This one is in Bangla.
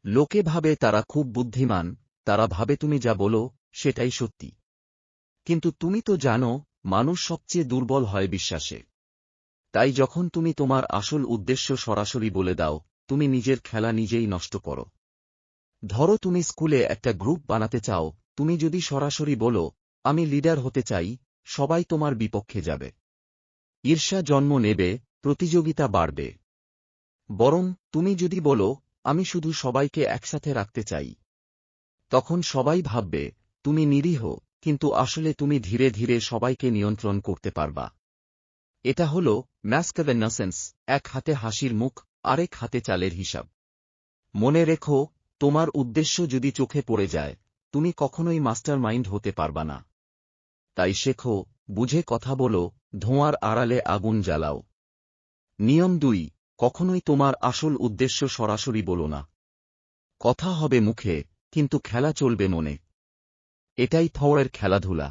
লোকে ভাবে তারা খুব বুদ্ধিমান, তারা ভাবে তুমি যা বলো সেটাই সত্যি। কিন্তু তুমি তো জানো, মানুষ সবচেয়ে দুর্বল হয় বিশ্বাসে। তাই যখন তুমি তোমার আসল উদ্দেশ্য সরাসরি বলে দাও, তুমি নিজের খেলা নিজেই নষ্ট করো। ধরো তুমি স্কুলে একটা গ্রুপ বানাতে চাও, তুমি যদি সরাসরি বলো, আমি লিডার হতে চাই, সবাই তোমার বিপক্ষে যাবে। ঈর্ষা জন্ম নেবে, প্রতিযোগিতা বাড়বে। বরং তুমি যদি বলো, আমি শুধু সবাইকে একসাথে রাখতে চাই, তখন সবাই ভাববে তুমি নিরীহ, কিন্তু আসলে তুমি ধীরে ধীরে সবাইকে নিয়ন্ত্রণ করতে পারবা। এটা হল ম্যাস্ক অব ইনোসেন্স, এক হাতে হাসির মুখ, আরেক হাতে চালের হিসাব। মনে রেখো, তোমার উদ্দেশ্য যদি চোখে পড়ে যায়, তুমি কখনোই মাস্টার মাইন্ড হতে পারবা না। তাই শেখো, বুঝে কথা বলো, ধোঁয়ার আড়ালে আগুন জ্বালাও। নিয়ম 2, কখনোই তোমার আসল উদ্দেশ্য সরাসরি বলো না। কথা হবে মুখে, কিন্তু খেলা চলবে মনে। এটাই থরের খেলাধুলা।